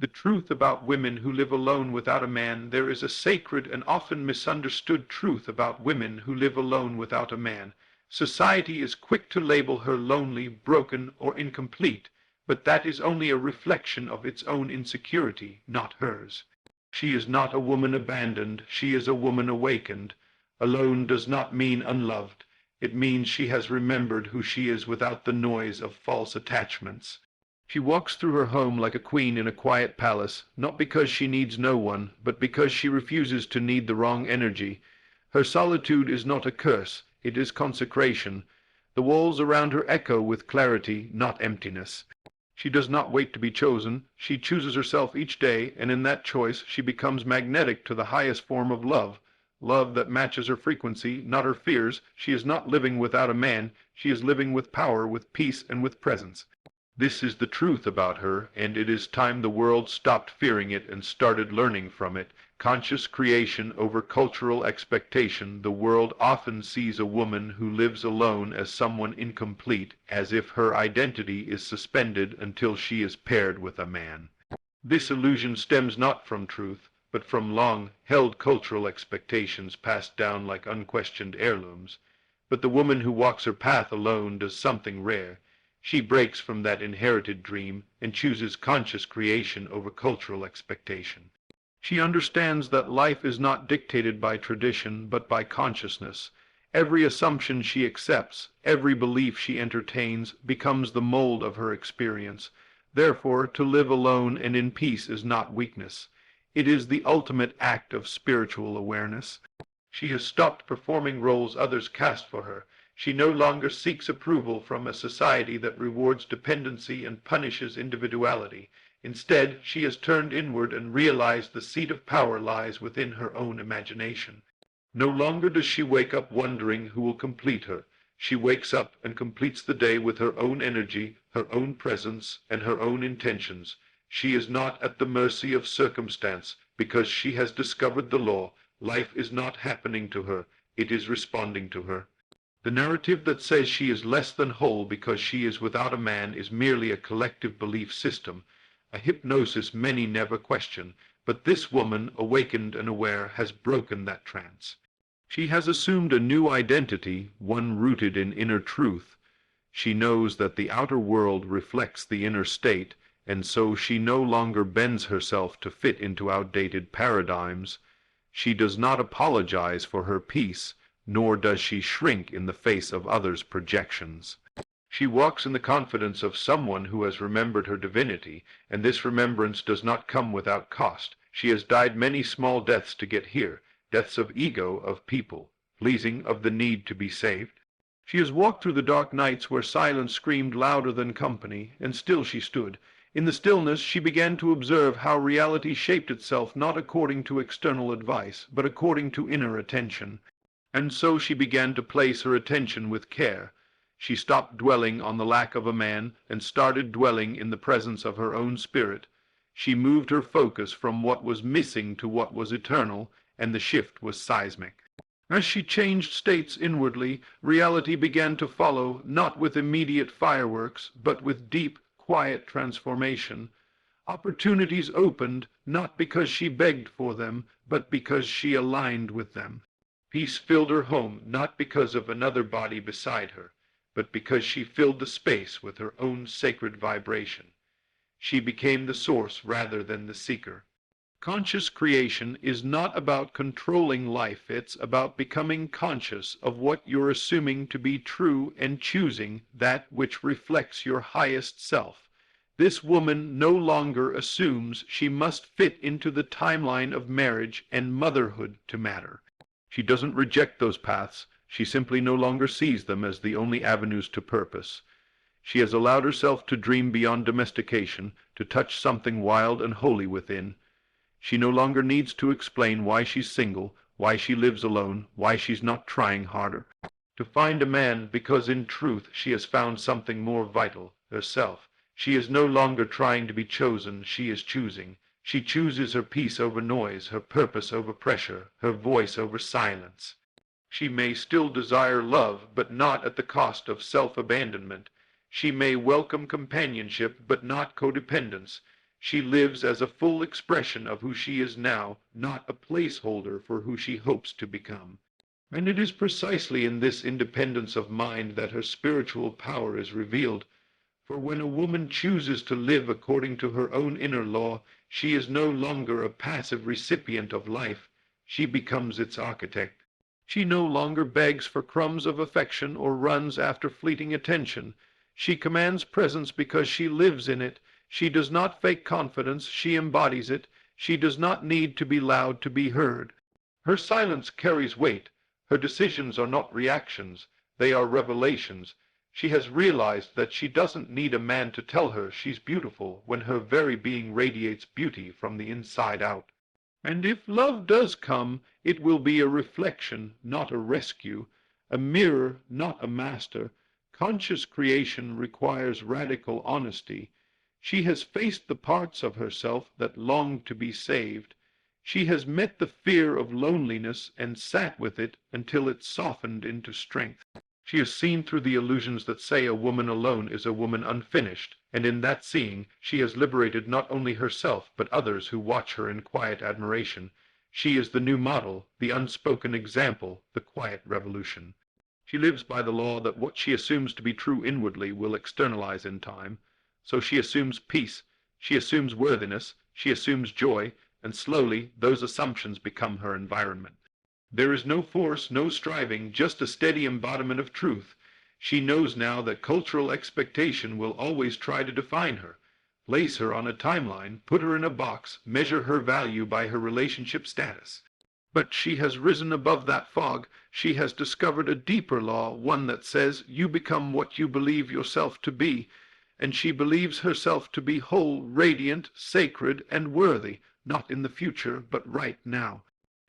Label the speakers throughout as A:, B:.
A: The truth about women who live alone without a man. There is a sacred and often misunderstood truth about women who live alone without a man. Society is quick to label her lonely, broken, or incomplete, but that is only a reflection of its own insecurity, not hers. She is not a woman abandoned, she is a woman awakened. Alone does not mean unloved. It means she has remembered who she is without the noise of false attachments. She walks through her home like a queen in a quiet palace, not because she needs no one, but because she refuses to need the wrong energy. Her solitude is not a curse, it is consecration. The walls around her echo with clarity, not emptiness. She does not wait to be chosen, she chooses herself each day, and in that choice she becomes magnetic to the highest form of love, love that matches her frequency, not her fears. She is not living without a man, she is living with power, with peace, and with presence. This is the truth about her, and it is time the world stopped fearing it and started learning from it. Conscious creation over cultural expectation. The world often sees a woman who lives alone as someone incomplete, as if her identity is suspended until she is paired with a man. This illusion stems not from truth, but from long-held cultural expectations passed down like unquestioned heirlooms. But the woman who walks her path alone does something rare. She breaks from that inherited dream and chooses conscious creation over cultural expectation. She understands that life is not dictated by tradition, but by consciousness. Every assumption she accepts, every belief she entertains, becomes the mold of her experience. Therefore, to live alone and in peace is not weakness. It is the ultimate act of spiritual awareness. She has stopped performing roles others cast for her. She no longer seeks approval from a society that rewards dependency and punishes individuality. Instead, she has turned inward and realized the seat of power lies within her own imagination. No longer does she wake up wondering who will complete her. She wakes up and completes the day with her own energy, her own presence, and her own intentions. She is not at the mercy of circumstance because she has discovered the law. Life is not happening to her, it is responding to her. The narrative that says she is less than whole because she is without a man is merely a collective belief system, a hypnosis many never question, but this woman, awakened and aware, has broken that trance. She has assumed a new identity, one rooted in inner truth. She knows that the outer world reflects the inner state, and so she no longer bends herself to fit into outdated paradigms. She does not apologize for her peace, nor does she shrink in the face of others' projections. She walks in the confidence of someone who has remembered her divinity, and this remembrance does not come without cost. She has died many small deaths to get here, deaths of ego, of people, pleasing, of the need to be saved. She has walked through the dark nights where silence screamed louder than company, and still she stood. In the stillness she began to observe how reality shaped itself not according to external advice, but according to inner attention. And so she began to place her attention with care. She stopped dwelling on the lack of a man and started dwelling in the presence of her own spirit. She moved her focus from what was missing to what was eternal, and the shift was seismic. As she changed states inwardly, reality began to follow, not with immediate fireworks, but with deep, quiet transformation. Opportunities opened, not because she begged for them, but because she aligned with them. Peace filled her home, not because of another body beside her, but because she filled the space with her own sacred vibration. She became the source rather than the seeker. Conscious creation is not about controlling life, it's about becoming conscious of what you're assuming to be true and choosing that which reflects your highest self. This woman no longer assumes she must fit into the timeline of marriage and motherhood to matter. She doesn't reject those paths, she simply no longer sees them as the only avenues to purpose. She has allowed herself to dream beyond domestication, to touch something wild and holy within. She no longer needs to explain why she's single, why she lives alone, why she's not trying harder to find a man, because in truth she has found something more vital, herself. She is no longer trying to be chosen, she is choosing. She chooses her peace over noise, her purpose over pressure, her voice over silence. She may still desire love, but not at the cost of self-abandonment. She may welcome companionship, but not codependence. She lives as a full expression of who she is now, not a placeholder for who she hopes to become. And it is precisely in this independence of mind that her spiritual power is revealed. For when a woman chooses to live according to her own inner law, she is no longer a passive recipient of life. She becomes its architect. She no longer begs for crumbs of affection or runs after fleeting attention. She commands presence because she lives in it. She does not fake confidence, she embodies it. She does not need to be loud to be heard. Her silence carries weight. Her decisions are not reactions, they are revelations. She has realized that she doesn't need a man to tell her she's beautiful when her very being radiates beauty from the inside out. And if love does come, it will be a reflection, not a rescue, a mirror, not a master. Conscious creation requires radical honesty. She has faced the parts of herself that long to be saved. She has met the fear of loneliness and sat with it until it softened into strength. She has seen through the illusions that say a woman alone is a woman unfinished, and in that seeing she has liberated not only herself but others who watch her in quiet admiration. She is the new model, the unspoken example, the quiet revolution. She lives by the law that what she assumes to be true inwardly will externalize in time. So she assumes peace, she assumes worthiness, she assumes joy, and slowly those assumptions become her environment. There is no force, no striving, just a steady embodiment of truth. She knows now that cultural expectation will always try to define her, place her on a timeline, put her in a box, measure her value by her relationship status. But she has risen above that fog. She has discovered a deeper law, one that says you become what you believe yourself to be, and she believes herself to be whole, radiant, sacred, and worthy, not in the future, but right now.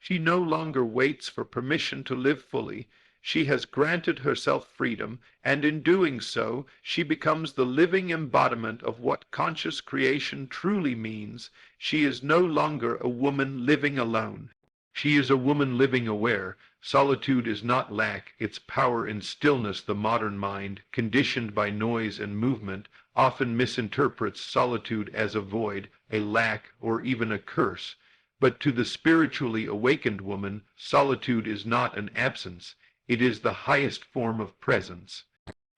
A: She no longer waits for permission to live fully. She has granted herself freedom, and in doing so, she becomes the living embodiment of what conscious creation truly means. She is no longer a woman living alone. She is a woman living aware. Solitude is not lack, its power in stillness. The modern mind, conditioned by noise and movement, often misinterprets solitude as a void, a lack, or even a curse. But to the spiritually awakened woman, solitude is not an absence. It is the highest form of presence.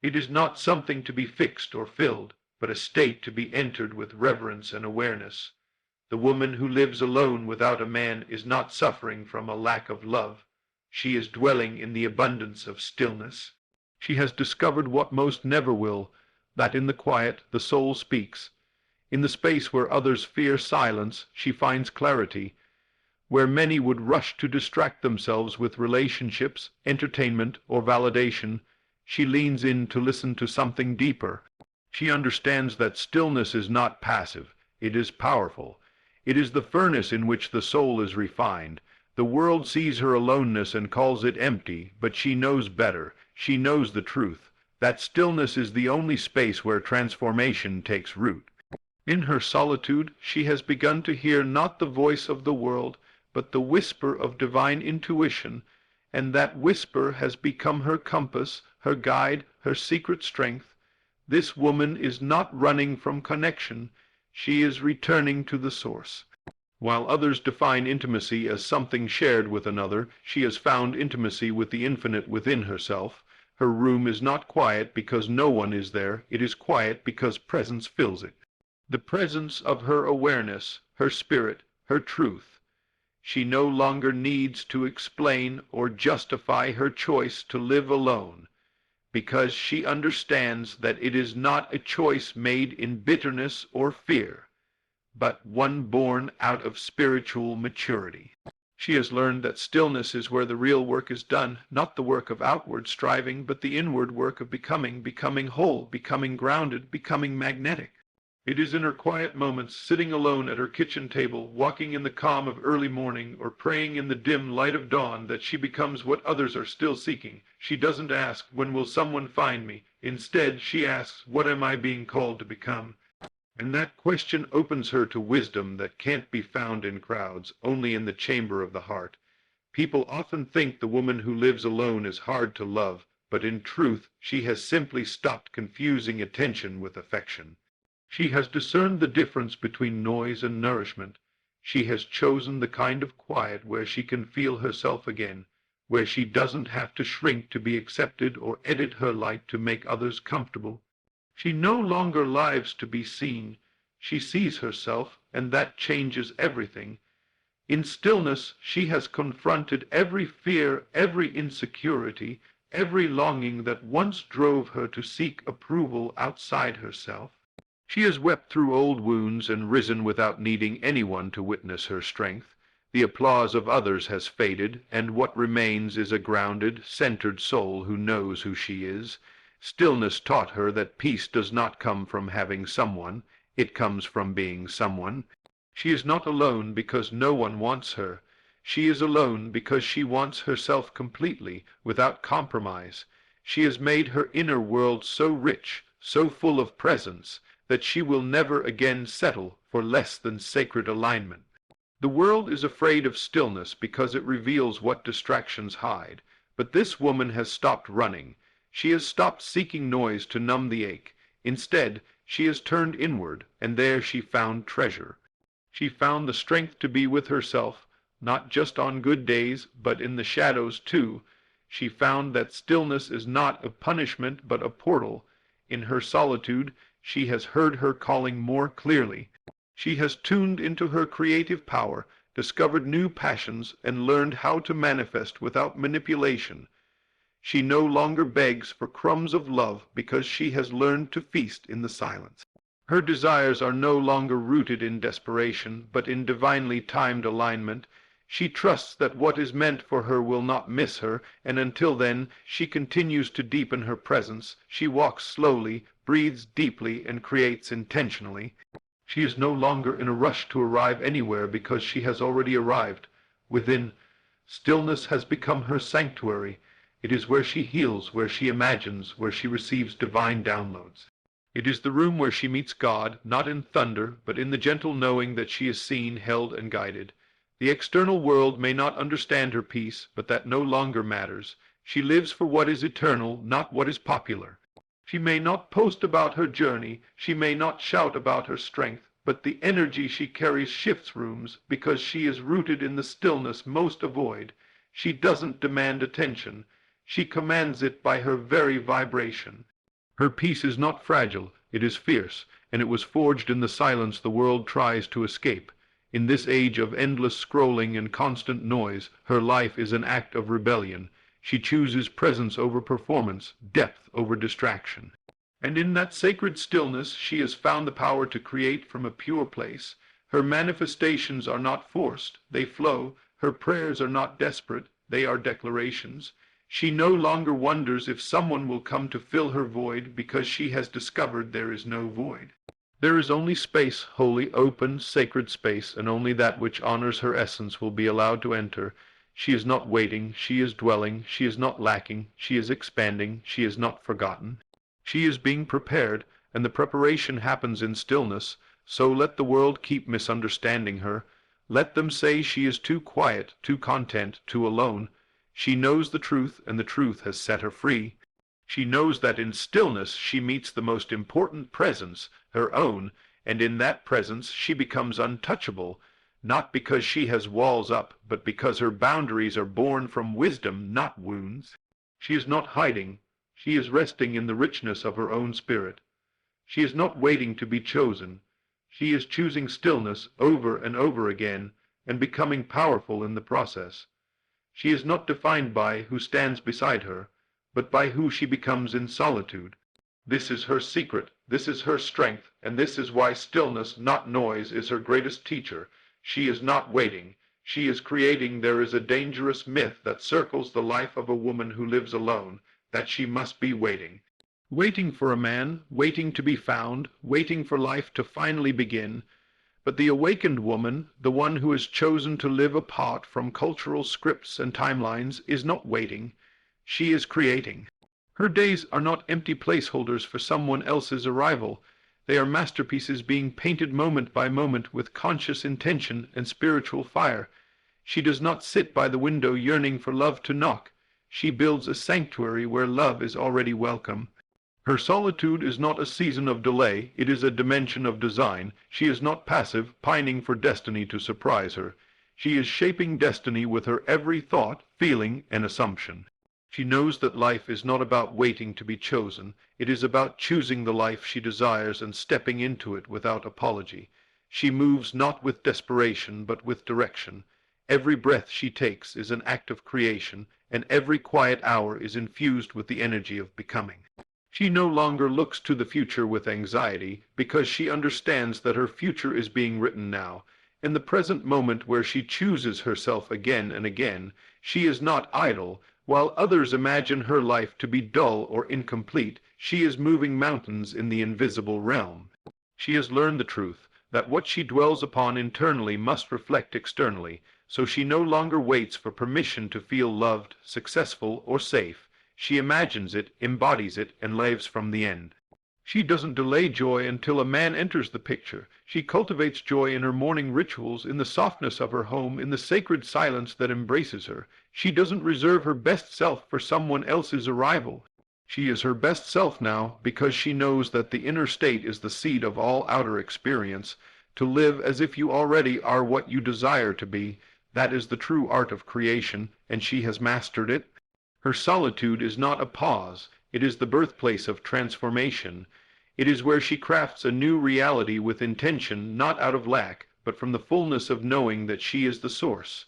A: It is not something to be fixed or filled, but a state to be entered with reverence and awareness. The woman who lives alone without a man is not suffering from a lack of love. She is dwelling in the abundance of stillness. She has discovered what most never will, that in the quiet the soul speaks. In the space where others fear silence, she finds clarity. Where many would rush to distract themselves with relationships, entertainment, or validation, she leans in to listen to something deeper. She understands that stillness is not passive, it is powerful. It is the furnace in which the soul is refined. The world sees her aloneness and calls it empty, but she knows better. She knows the truth. That stillness is the only space where transformation takes root. In her solitude, she has begun to hear not the voice of the world, but the whisper of divine intuition, and that whisper has become her compass, her guide, her secret strength. This woman is not running from connection. She is returning to the source. While others define intimacy as something shared with another, she has found intimacy with the infinite within herself. Her room is not quiet because no one is there. It is quiet because presence fills it. The presence of her awareness, her spirit, her truth. She no longer needs to explain or justify her choice to live alone, because she understands that it is not a choice made in bitterness or fear, but one born out of spiritual maturity. She has learned that stillness is where the real work is done, not the work of outward striving, but the inward work of becoming whole, becoming grounded, becoming magnetic. It is in her quiet moments, sitting alone at her kitchen table, walking in the calm of early morning, or praying in the dim light of dawn, that she becomes what others are still seeking. She doesn't ask, "When will someone find me?" Instead, she asks, "What am I being called to become?" And that question opens her to wisdom that can't be found in crowds, only in the chamber of the heart. People often think the woman who lives alone is hard to love, but in truth, she has simply stopped confusing attention with affection. She has discerned the difference between noise and nourishment. She has chosen the kind of quiet where she can feel herself again, where she doesn't have to shrink to be accepted or edit her light to make others comfortable. She no longer lives to be seen. She sees herself, and that changes everything. In stillness, she has confronted every fear, every insecurity, every longing that once drove her to seek approval outside herself. She has wept through old wounds and risen without needing anyone to witness her strength. The applause of others has faded, and what remains is a grounded, centered soul who knows who she is. Stillness taught her that peace does not come from having someone, it comes from being someone. She is not alone because no one wants her. She is alone because she wants herself completely, without compromise. She has made her inner world so rich, so full of presence, that she will never again settle for less than sacred alignment. The world is afraid of stillness because it reveals what distractions hide, but this woman has stopped running. She has stopped seeking noise to numb the ache. Instead, she has turned inward, and there she found treasure. She found the strength to be with herself, not just on good days, but in the shadows too. She found that stillness is not a punishment but a portal. In her solitude, she has heard her calling more clearly. She has tuned into her creative power, discovered new passions, and learned how to manifest without manipulation. She no longer begs for crumbs of love because she has learned to feast in the silence. Her desires are no longer rooted in desperation, but in divinely timed alignment. She trusts that what is meant for her will not miss her, and until then, she continues to deepen her presence. She walks slowly, breathes deeply, and creates intentionally. She is no longer in a rush to arrive anywhere because she has already arrived. Within, stillness has become her sanctuary. It is where she heals, where she imagines, where she receives divine downloads. It is the room where she meets God, not in thunder, but in the gentle knowing that she is seen, held, and guided. The external world may not understand her peace, but that no longer matters. She lives for what is eternal, not what is popular. She may not post about her journey, she may not shout about her strength, but the energy she carries shifts rooms because she is rooted in the stillness most avoid. She doesn't demand attention. She commands it by her very vibration. Her peace is not fragile, it is fierce, and it was forged in the silence the world tries to escape. In this age of endless scrolling and constant noise, her life is an act of rebellion. She chooses presence over performance, depth over distraction. And in that sacred stillness she has found the power to create from a pure place. Her manifestations are not forced, they flow. Her prayers are not desperate, they are declarations. She no longer wonders if someone will come to fill her void because she has discovered there is no void. There is only space, holy, open, sacred space, and only that which honors her essence will be allowed to enter. She is not waiting, she is dwelling, she is not lacking, she is expanding, she is not forgotten. She is being prepared, and the preparation happens in stillness, so let the world keep misunderstanding her. Let them say she is too quiet, too content, too alone. She knows the truth, and the truth has set her free. She knows that in stillness she meets the most important presence, her own, and in that presence she becomes untouchable, not because she has walls up, but because her boundaries are born from wisdom, not wounds. She is not hiding. She is resting in the richness of her own spirit. She is not waiting to be chosen. She is choosing stillness over and over again, and becoming powerful in the process. She is not defined by who stands beside her, but by who she becomes in solitude. This is her secret, this is her strength, and this is why stillness, not noise, is her greatest teacher. She is not waiting. She is creating. There is a dangerous myth that circles the life of a woman who lives alone, that she must be waiting. Waiting for a man, waiting to be found, waiting for life to finally begin. But the awakened woman, the one who has chosen to live apart from cultural scripts and timelines, is not waiting. She is creating. Her days are not empty placeholders for someone else's arrival. They are masterpieces being painted moment by moment with conscious intention and spiritual fire. She does not sit by the window yearning for love to knock. She builds a sanctuary where love is already welcome. Her solitude is not a season of delay, it is a dimension of design. She is not passive, pining for destiny to surprise her. She is shaping destiny with her every thought, feeling, and assumption. She knows that life is not about waiting to be chosen. It is about choosing the life she desires and stepping into it without apology. She moves not with desperation, but with direction. Every breath she takes is an act of creation, and every quiet hour is infused with the energy of becoming. She no longer looks to the future with anxiety, because she understands that her future is being written now. In the present moment where she chooses herself again and again, she is not idle. While others imagine her life to be dull or incomplete, she is moving mountains in the invisible realm. She has learned the truth, that what she dwells upon internally must reflect externally, so she no longer waits for permission to feel loved, successful, or safe. She imagines it, embodies it, and lives from the end. She doesn't delay joy until a man enters the picture. She cultivates joy in her morning rituals, in the softness of her home, in the sacred silence that embraces her. She doesn't reserve her best self for someone else's arrival. She is her best self now because she knows that the inner state is the seed of all outer experience. To live as if you already are what you desire to be, that is the true art of creation, and she has mastered it. Her solitude is not a pause, it is the birthplace of transformation. It is where she crafts a new reality with intention, not out of lack, but from the fullness of knowing that she is the source.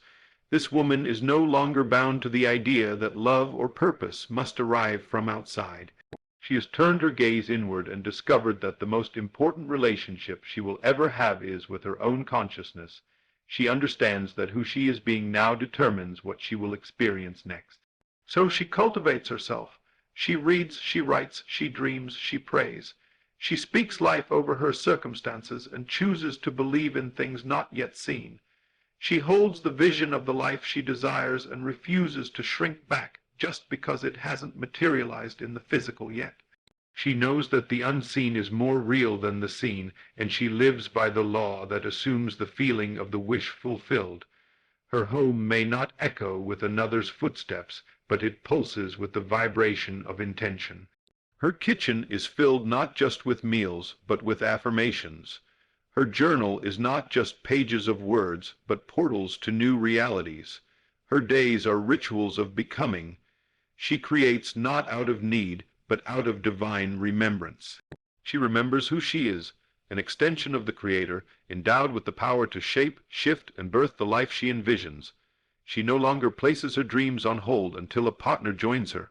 A: This woman is no longer bound to the idea that love or purpose must arrive from outside. She has turned her gaze inward and discovered that the most important relationship she will ever have is with her own consciousness. She understands that who she is being now determines what she will experience next. So she cultivates herself. She reads, she writes, she dreams, she prays. She speaks life over her circumstances and chooses to believe in things not yet seen. She holds the vision of the life she desires and refuses to shrink back just because it hasn't materialized in the physical yet. She knows that the unseen is more real than the seen, and she lives by the law that assumes the feeling of the wish fulfilled. Her home may not echo with another's footsteps, but it pulses with the vibration of intention. Her kitchen is filled not just with meals, but with affirmations. Her journal is not just pages of words, but portals to new realities. Her days are rituals of becoming. She creates not out of need, but out of divine remembrance. She remembers who she is, an extension of the Creator, endowed with the power to shape, shift, and birth the life she envisions. She no longer places her dreams on hold until a partner joins her.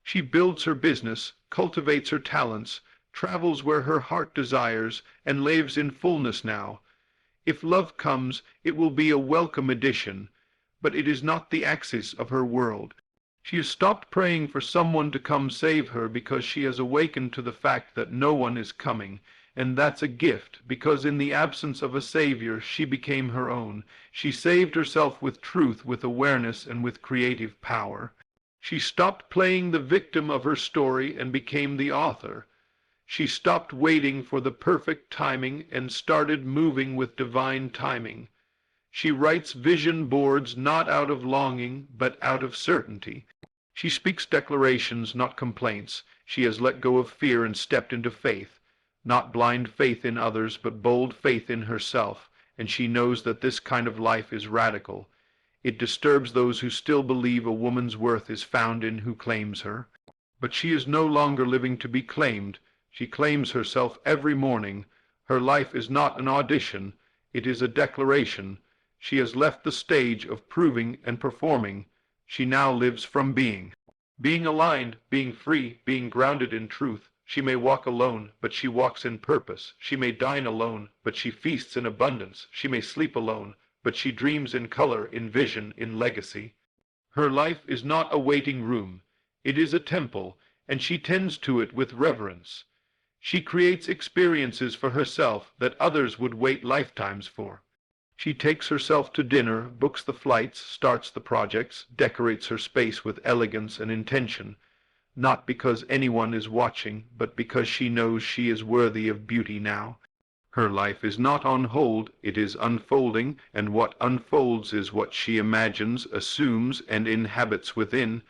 A: She builds her business, cultivates her talents, travels where her heart desires, and lives in fullness now. If love comes, it will be a welcome addition, but it is not the axis of her world. She has stopped praying for someone to come save her because she has awakened to the fact that no one is coming, and that's a gift, because in the absence of a savior, she became her own. She saved herself with truth, with awareness, and with creative power. She stopped playing the victim of her story and became the author. She stopped waiting for the perfect timing and started moving with divine timing. She writes vision boards not out of longing, but out of certainty. She speaks declarations, not complaints. She has let go of fear and stepped into faith, not blind faith in others, but bold faith in herself, and she knows that this kind of life is radical. It disturbs those who still believe a woman's worth is found in who claims her. But she is no longer living to be claimed. She claims herself every morning. Her life is not an audition, it is a declaration. She has left the stage of proving and performing. She now lives from being. Being aligned, being free, being grounded in truth. She may walk alone, but she walks in purpose. She may dine alone, but she feasts in abundance. She may sleep alone, but she dreams in color, in vision, in legacy. Her life is not a waiting room. It is a temple, and she tends to it with reverence. She creates experiences for herself that others would wait lifetimes for. She takes herself to dinner, books the flights, starts the projects, decorates her space with elegance and intention, not because anyone is watching, but because she knows she is worthy of beauty now. Her life is not on hold, it is unfolding, and what unfolds is what she imagines, assumes, and inhabits within.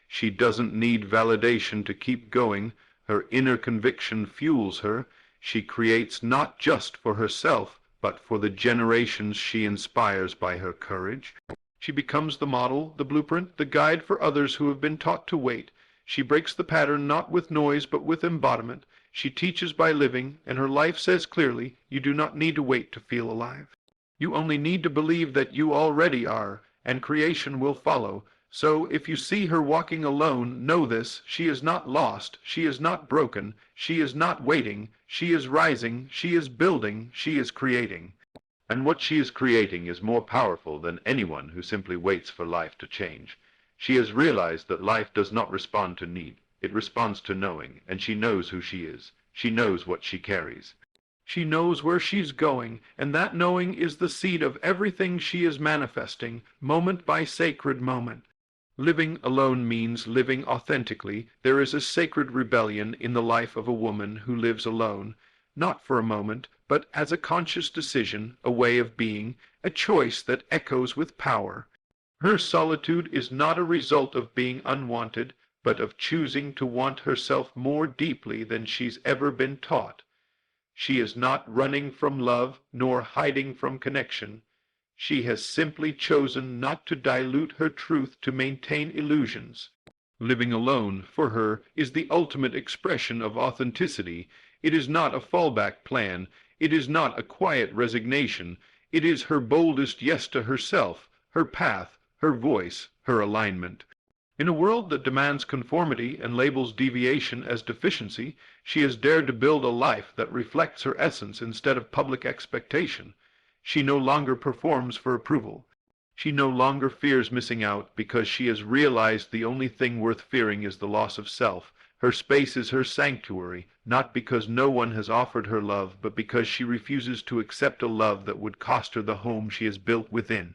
A: She doesn't need validation to keep going. Her inner conviction fuels her. She creates not just for herself, but for the generations she inspires by her courage. She becomes the model, the blueprint, the guide for others who have been taught to wait. She breaks the pattern not with noise but with embodiment. She teaches by living, and her life says clearly, you do not need to wait to feel alive. You only need to believe that you already are, and creation will follow. So if you see her walking alone, know this: she is not lost, she is not broken, she is not waiting, she is rising, she is building, she is creating. And what she is creating is more powerful than anyone who simply waits for life to change. She has realized that life does not respond to need, it responds to knowing, and she knows who she is. She knows what she carries. She knows where she's going, and that knowing is the seed of everything she is manifesting, moment by sacred moment. Living alone means living authentically. There is a sacred rebellion in the life of a woman who lives alone, not for a moment, but as a conscious decision, a way of being, a choice that echoes with power. Her solitude is not a result of being unwanted, but of choosing to want herself more deeply than she's ever been taught. She is not running from love, nor hiding from connection. She has simply chosen not to dilute her truth to maintain illusions. Living alone, for her, is the ultimate expression of authenticity. It is not a fallback plan. It is not a quiet resignation. It is her boldest yes to herself, her path, her voice, her alignment. In a world that demands conformity and labels deviation as deficiency, she has dared to build a life that reflects her essence instead of public expectation. She no longer performs for approval. She no longer fears missing out because she has realized the only thing worth fearing is the loss of self. Her space is her sanctuary, not because no one has offered her love, but because she refuses to accept a love that would cost her the home she has built within.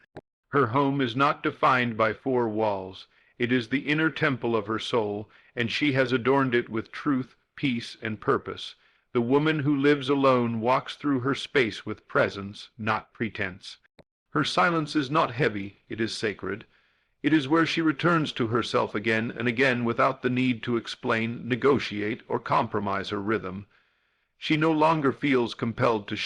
A: Her home is not defined by four walls. It is the inner temple of her soul, and she has adorned it with truth, peace, and purpose. The woman who lives alone walks through her space with presence, not pretense. Her silence is not heavy, it is sacred. It is where she returns to herself again and again without the need to explain, negotiate, or compromise her rhythm. She no longer feels compelled to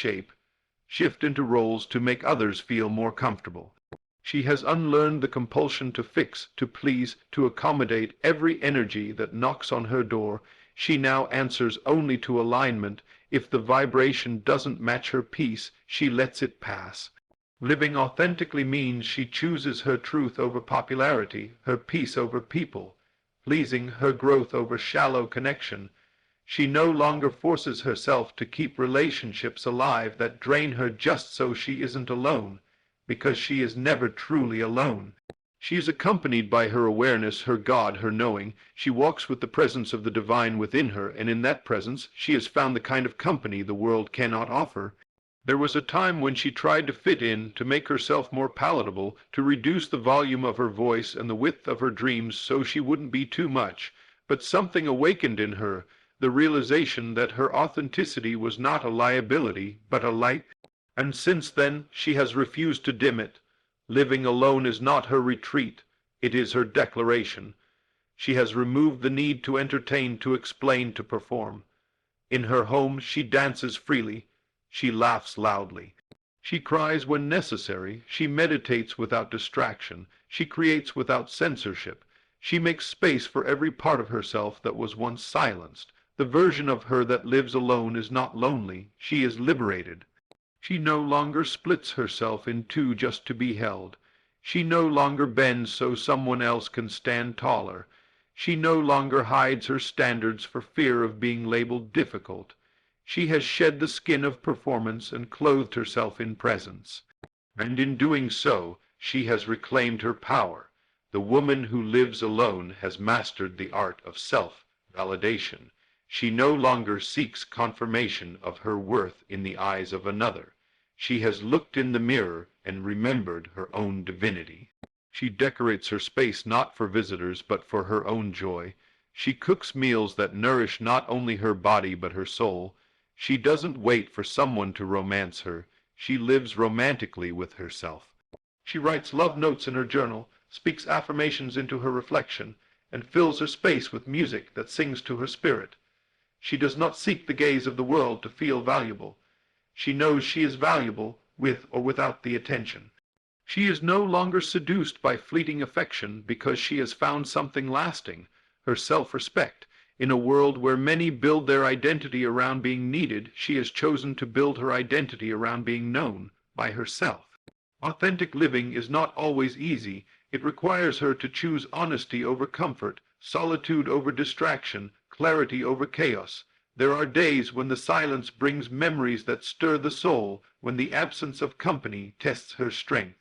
A: shift into roles to make others feel more comfortable. She has unlearned the compulsion to fix, to please, to accommodate every energy that knocks on her door. She now answers only to alignment. If the vibration doesn't match her peace, she lets it pass. Living authentically means she chooses her truth over popularity, her peace over people, pleasing her growth over shallow connection. She no longer forces herself to keep relationships alive that drain her just so she isn't alone, because she is never truly alone. She is accompanied by her awareness, her God, her knowing. She walks with the presence of the divine within her, and in that presence she has found the kind of company the world cannot offer. There was a time when she tried to fit in, to make herself more palatable, to reduce the volume of her voice and the width of her dreams so she wouldn't be too much. But something awakened in her, the realization that her authenticity was not a liability, but a light, and since then she has refused to dim it. Living alone is not her retreat, it is her declaration. She has removed the need to entertain, to explain, to perform. In her home she dances freely, she laughs loudly. She cries when necessary, she meditates without distraction, she creates without censorship. She makes space for every part of herself that was once silenced. The version of her that lives alone is not lonely, she is liberated. She no longer splits herself in two just to be held. She no longer bends so someone else can stand taller. She no longer hides her standards for fear of being labeled difficult. She has shed the skin of performance and clothed herself in presence. And in doing so, she has reclaimed her power. The woman who lives alone has mastered the art of self-validation. She no longer seeks confirmation of her worth in the eyes of another. She has looked in the mirror and remembered her own divinity. She decorates her space not for visitors but for her own joy. She cooks meals that nourish not only her body but her soul. She doesn't wait for someone to romance her. She lives romantically with herself. She writes love notes in her journal, speaks affirmations into her reflection, and fills her space with music that sings to her spirit. She does not seek the gaze of the world to feel valuable. She knows she is valuable with or without the attention. She is no longer seduced by fleeting affection because she has found something lasting, her self-respect. In a world where many build their identity around being needed, she has chosen to build her identity around being known by herself. Authentic living is not always easy. It requires her to choose honesty over comfort, solitude over distraction, clarity over chaos. There are days when the silence brings memories that stir the soul, when the absence of company tests her strength.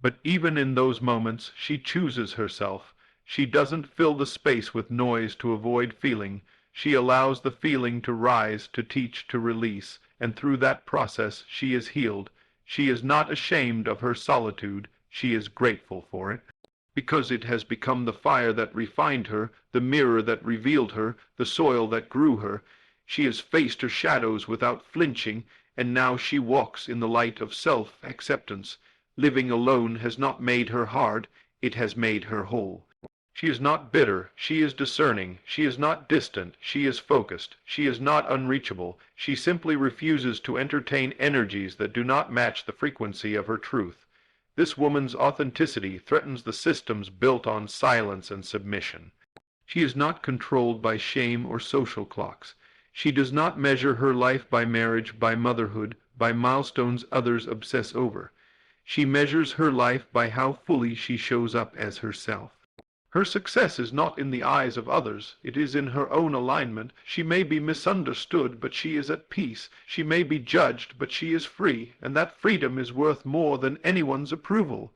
A: But even in those moments, she chooses herself. She doesn't fill the space with noise to avoid feeling. She allows the feeling to rise, to teach, to release, and through that process she is healed. She is not ashamed of her solitude. She is grateful for it, because it has become the fire that refined her, the mirror that revealed her, the soil that grew her. She has faced her shadows without flinching, and now she walks in the light of self-acceptance. Living alone has not made her hard, it has made her whole. She is not bitter, she is discerning. She is not distant, she is focused. She is not unreachable. She simply refuses to entertain energies that do not match the frequency of her truth. This woman's authenticity threatens the systems built on silence and submission. She is not controlled by shame or social clocks. She does not measure her life by marriage, by motherhood, by milestones others obsess over. She measures her life by how fully she shows up as herself. Her success is not in the eyes of others, it is in her own alignment. She may be misunderstood, but she is at peace. She may be judged, but she is free, and that freedom is worth more than anyone's approval.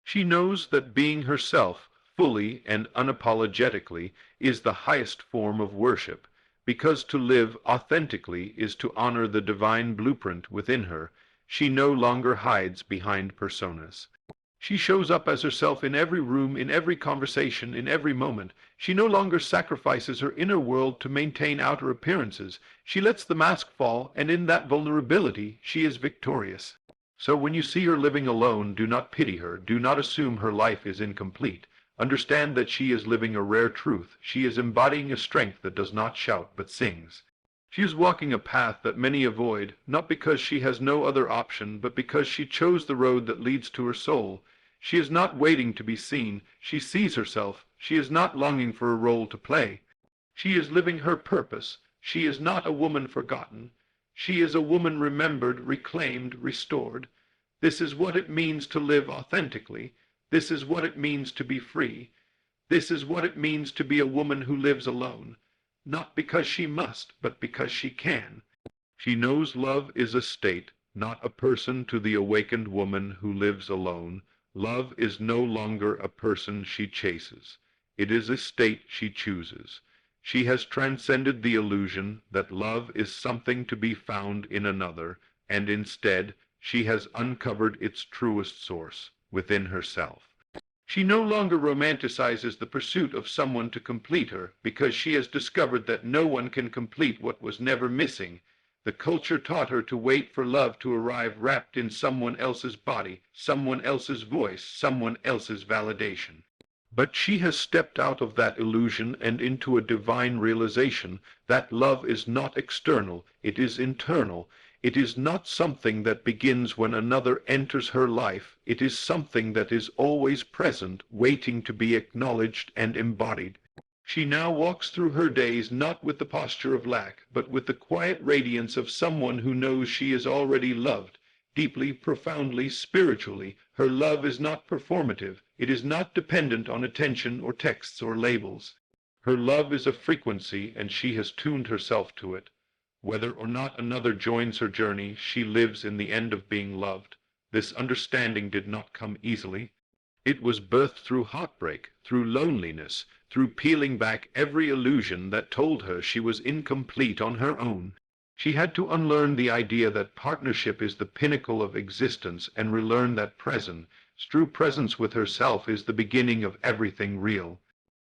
A: She knows that being herself, fully and unapologetically, is the highest form of worship, because to live authentically is to honor the divine blueprint within her. She no longer hides behind personas. She shows up as herself in every room, in every conversation, in every moment. She no longer sacrifices her inner world to maintain outer appearances. She lets the mask fall, and in that vulnerability she is victorious. So when you see her living alone, do not pity her. Do not assume her life is incomplete. Understand that she is living a rare truth. She is embodying a strength that does not shout but sings. She is walking a path that many avoid, not because she has no other option, but because she chose the road that leads to her soul. She is not waiting to be seen. She sees herself. She is not longing for a role to play. She is living her purpose. She is not a woman forgotten. She is a woman remembered, reclaimed, restored. This is what it means to live authentically. This is what it means to be free. This is what it means to be a woman who lives alone. Not because she must, but because she can. She knows love is a state, not a person. To the awakened woman who lives alone, love is no longer a person she chases. It is a state she chooses. She has transcended the illusion that love is something to be found in another, and instead she has uncovered its truest source, within herself. She no longer romanticizes the pursuit of someone to complete her, because she has discovered that no one can complete what was never missing. The culture taught her to wait for love to arrive wrapped in someone else's body, someone else's voice, someone else's validation. But she has stepped out of that illusion and into a divine realization that love is not external, it is internal. It is not something that begins when another enters her life. It is something that is always present, waiting to be acknowledged and embodied. She now walks through her days not with the posture of lack, but with the quiet radiance of someone who knows she is already loved, deeply, profoundly, spiritually. Her love is not performative. It is not dependent on attention or texts or labels. Her love is a frequency, and she has tuned herself to it. Whether or not another joins her journey, she lives in the end of being loved. This understanding did not come easily. It was birthed through heartbreak, through loneliness, through peeling back every illusion that told her she was incomplete on her own. She had to unlearn the idea that partnership is the pinnacle of existence and relearn that true presence with herself is the beginning of everything real.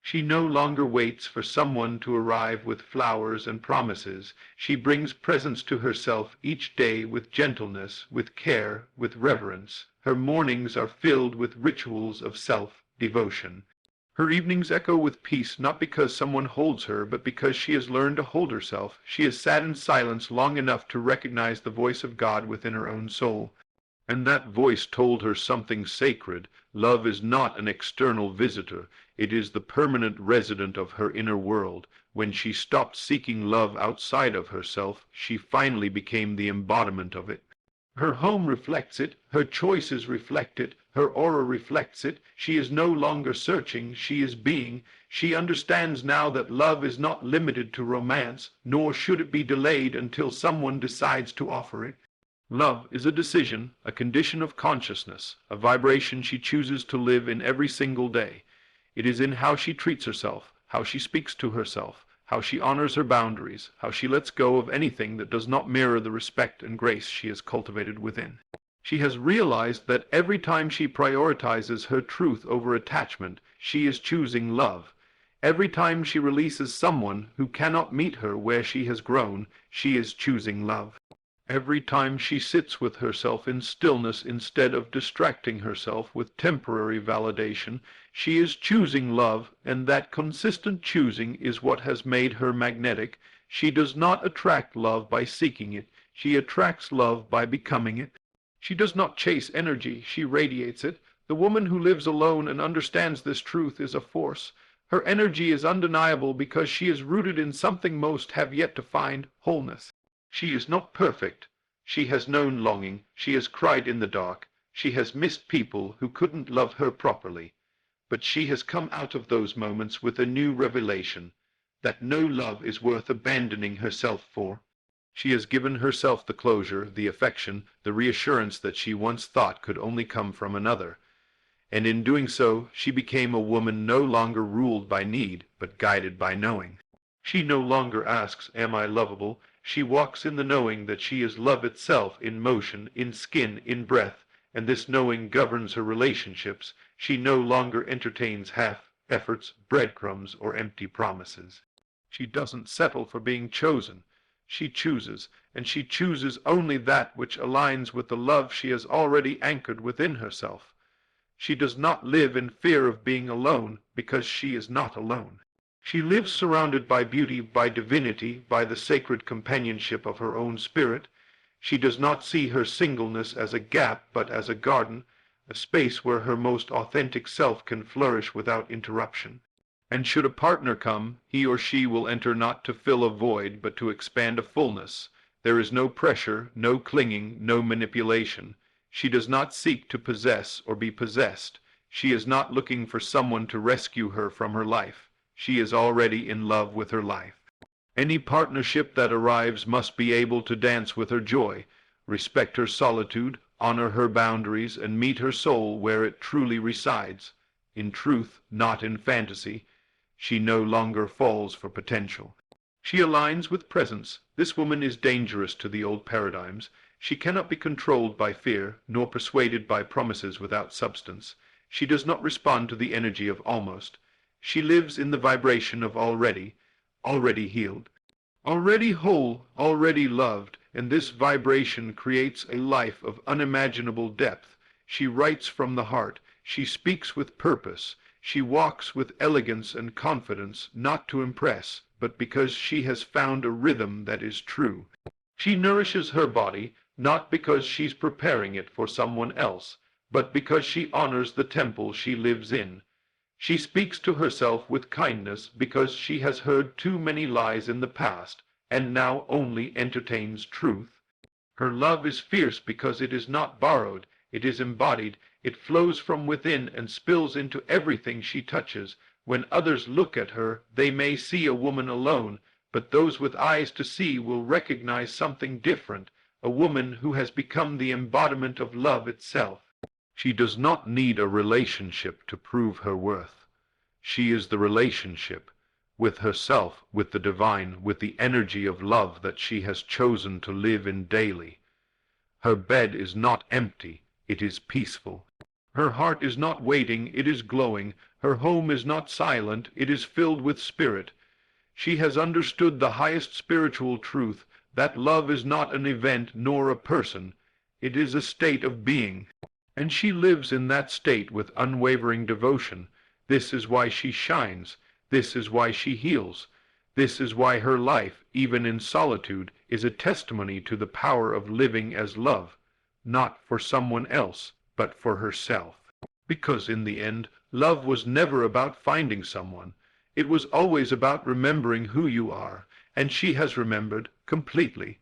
A: She no longer waits for someone to arrive with flowers and promises. She brings presence to herself each day with gentleness, with care, with reverence. Her mornings are filled with rituals of self-devotion. Her evenings echo with peace not because someone holds her, but because she has learned to hold herself. She has sat in silence long enough to recognize the voice of God within her own soul. And that voice told her something sacred. Love is not an external visitor. It is the permanent resident of her inner world. When she stopped seeking love outside of herself, she finally became the embodiment of it. Her home reflects it, her choices reflect it, her aura reflects it. She is no longer searching, she is being. She understands now that love is not limited to romance, nor should it be delayed until someone decides to offer it. Love is a decision, a condition of consciousness, a vibration she chooses to live in every single day. It is in how she treats herself, how she speaks to herself, how she honors her boundaries, how she lets go of anything that does not mirror the respect and grace she has cultivated within. She has realized that every time she prioritizes her truth over attachment, she is choosing love. Every time she releases someone who cannot meet her where she has grown, she is choosing love. Every time she sits with herself in stillness instead of distracting herself with temporary validation, she is choosing love, and that consistent choosing is what has made her magnetic. She does not attract love by seeking it. She attracts love by becoming it. She does not chase energy, she radiates it. The woman who lives alone and understands this truth is a force. Her energy is undeniable because she is rooted in something most have yet to find, wholeness. She is not perfect. She has known longing. She has cried in the dark. She has missed people who couldn't love her properly. But she has come out of those moments with a new revelation, that no love is worth abandoning herself for. She has given herself the closure, the affection, the reassurance that she once thought could only come from another. And in doing so, she became a woman no longer ruled by need, but guided by knowing. She no longer asks, "Am I lovable?" She walks in the knowing that she is love itself in motion, in skin, in breath, and this knowing governs her relationships. She no longer entertains half efforts, breadcrumbs, or empty promises. She doesn't settle for being chosen. She chooses, and she chooses only that which aligns with the love she has already anchored within herself. She does not live in fear of being alone, because she is not alone. She lives surrounded by beauty, by divinity, by the sacred companionship of her own spirit. She does not see her singleness as a gap, but as a garden, a space where her most authentic self can flourish without interruption. And should a partner come, he or she will enter not to fill a void, but to expand a fullness. There is no pressure, no clinging, no manipulation. She does not seek to possess or be possessed. She is not looking for someone to rescue her from her life. She is already in love with her life. Any partnership that arrives must be able to dance with her joy, respect her solitude, honor her boundaries, and meet her soul where it truly resides, in truth, not in fantasy. She no longer falls for potential. She aligns with presence. This woman is dangerous to the old paradigms. She cannot be controlled by fear, nor persuaded by promises without substance. She does not respond to the energy of almost. She lives in the vibration of already, already healed, already whole, already loved, and this vibration creates a life of unimaginable depth. She writes from the heart. She speaks with purpose. She walks with elegance and confidence, not to impress, but because she has found a rhythm that is true. She nourishes her body, not because she's preparing it for someone else, but because she honors the temple she lives in. She speaks to herself with kindness because she has heard too many lies in the past, and now only entertains truth. Her love is fierce because it is not borrowed, it is embodied, it flows from within and spills into everything she touches. When others look at her, they may see a woman alone, but those with eyes to see will recognize something different, a woman who has become the embodiment of love itself. She does not need a relationship to prove her worth. She is the relationship with herself, with the divine, with the energy of love that she has chosen to live in daily. Her bed is not empty, it is peaceful. Her heart is not waiting, it is glowing. Her home is not silent, it is filled with spirit. She has understood the highest spiritual truth, that love is not an event nor a person, it is a state of being. And she lives in that state with unwavering devotion, This is why she shines. This is why she heals. This is why her life, even in solitude, is a testimony to the power of living as love, not for someone else, but for herself. Because in the end, love was never about finding someone. It was always about remembering who you are, and she has remembered completely.